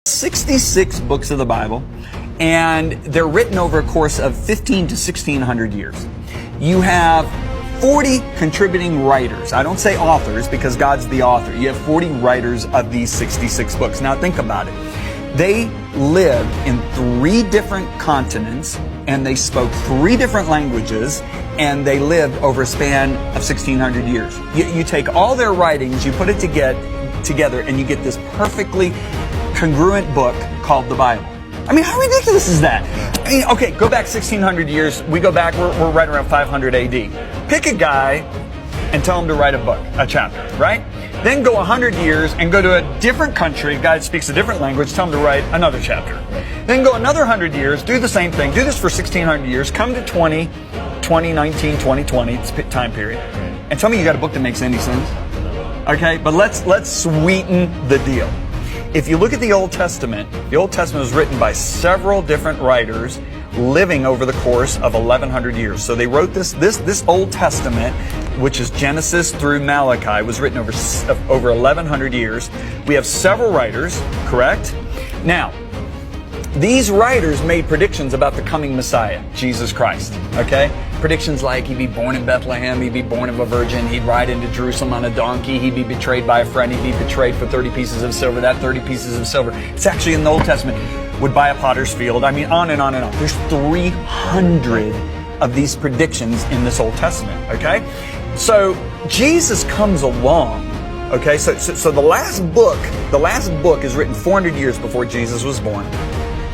66 books of the Bible, and they're written over a course of 15 to 1600 years. You have 40 contributing writers. I don't say authors because God's the author. You have 40 writers of these 66 books. Now think about it. They lived in 3 different continents, and they spoke 3 different languages, and they lived over a span of 1600 years. You take all their writings, you put it together, and you get this perfectly congruent book called the Bible. I mean, how ridiculous is that? I mean, okay, go back 1600 years. We go back, we're right around 500 AD. Pick a guy and tell him to write a book, a chapter, right? Then go 100 years and go to a different country, a guy that speaks a different language, tell him to write another chapter. Then go another 100 years, do the same thing, do this for 1600 years, come to 2019, 2020, it's time period, and tell me you got a book that makes any sense. Okay, but let's sweeten the deal. If you look at the Old Testament was written by several different writers living over the course of 1100 years. So they wrote this Old Testament, which is Genesis through Malachi, was written over 1100 years. We have several writers, correct? Now, these writers made predictions about the coming Messiah, Jesus Christ, okay? Predictions like he'd be born in Bethlehem, he'd be born of a virgin, he'd ride into Jerusalem on a donkey, he'd be betrayed by a friend, he'd be betrayed for 30 pieces of silver. That 30 pieces of silver, it's actually in the Old Testament, would buy a potter's field. I mean, on and on and on. There's 300 of these predictions in this Old Testament, okay? So Jesus comes along, okay? So the last book is written 400 years before Jesus was born.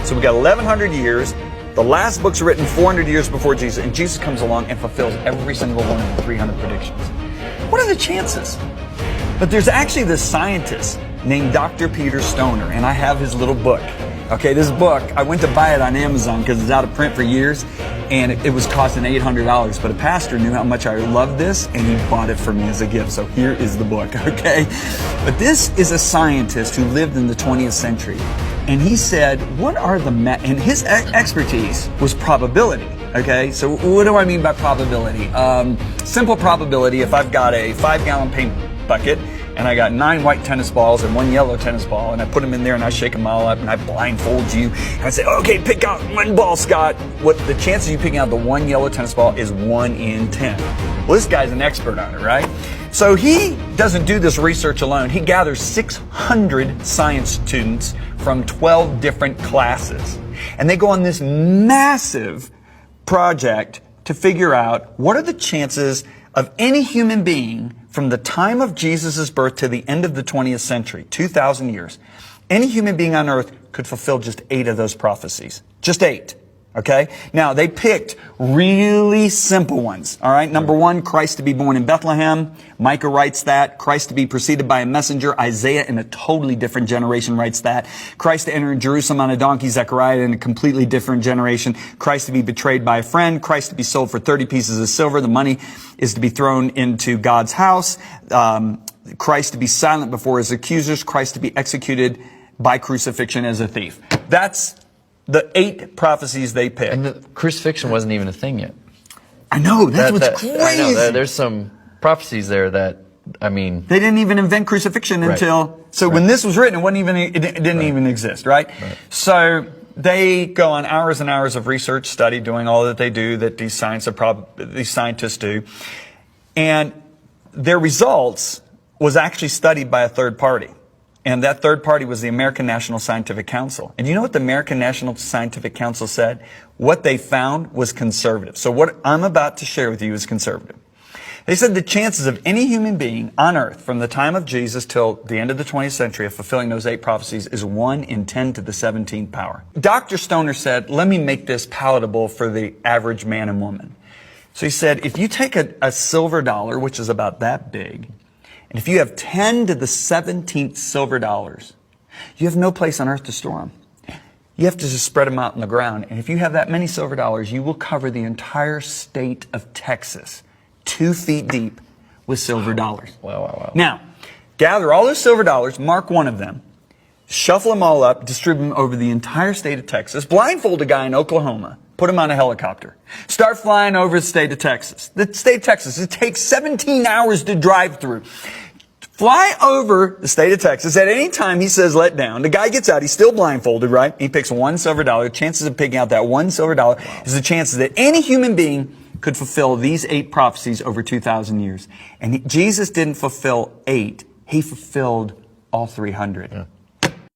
So we got 1100 years. The last book's written 400 years before Jesus, and Jesus comes along and fulfills every single one of the 300 predictions. What are the chances? But there's actually this scientist named Dr. Peter Stoner, and I have his little book. Okay, this book, I went to buy it on Amazon because it's out of print for years, and it was costing $800, but a pastor knew how much I loved this, and he bought it for me as a gift. So here is the book, okay? But this is a scientist who lived in the 20th century. And he said, and his expertise was probability, okay? So what do I mean by probability? Simple probability, if I've got a 5-gallon paint bucket, and I got 9 white tennis balls and 1 yellow tennis ball, and I put them in there and I shake them all up and I blindfold you, and I say, okay, pick out 1 ball, Scott. What the chances of you picking out the 1 yellow tennis ball is 1 in 10. Well, this guy's an expert on it, right? So he doesn't do this research alone. He gathers 600 science students from 12 different classes. And they go on this massive project to figure out what are the chances of any human being from the time of Jesus' birth to the end of the 20th century, 2,000 years. Any human being on earth could fulfill just 8 of those prophecies. Just 8. Okay? Now, they picked really simple ones. All right? Number 1, Christ to be born in Bethlehem. Micah writes that. Christ to be preceded by a messenger. Isaiah, in a totally different generation, writes that. Christ to enter in Jerusalem on a donkey. Zechariah, in a completely different generation. Christ to be betrayed by a friend. Christ to be sold for 30 pieces of silver. The money is to be thrown into God's house. Christ to be silent before his accusers. Christ to be executed by crucifixion as a thief. That's the 8 prophecies they picked. And the crucifixion wasn't even a thing yet. I know, that's what's crazy. I know, there's some prophecies there that, I mean... They didn't even invent crucifixion until... So when this was written, it didn't even exist, right? So they go on hours and hours of research, study, doing all that they do, that these scientists do. And their results was actually studied by a third party. And that third party was the American National Scientific Council. And you know what the American National Scientific Council said? What they found was conservative. So what I'm about to share with you is conservative. They said the chances of any human being on earth from the time of Jesus till the end of the 20th century of fulfilling those 8 prophecies is 1 in 10 to the 17th power. Dr. Stoner said, let me make this palatable for the average man and woman. So he said, if you take a silver dollar, which is about that big, and if you have 10 to the 17th silver dollars, you have no place on earth to store them. You have to just spread them out on the ground. And if you have that many silver dollars, you will cover the entire state of Texas, 2 feet deep, with silver dollars. Wow. Now, gather all those silver dollars, mark one of them, shuffle them all up, distribute them over the entire state of Texas, blindfold a guy in Oklahoma, put him on a helicopter, start flying over the state of Texas. The state of Texas, it takes 17 hours to drive through. fly over the state of Texas. At any time he says let down, the guy gets out, he's still blindfolded, right? He picks $1 silver. The chances of picking out that $1 silver is the chances that any human being could fulfill these 8 prophecies over 2,000 years. And Jesus didn't fulfill 8. He fulfilled all 300. Yeah.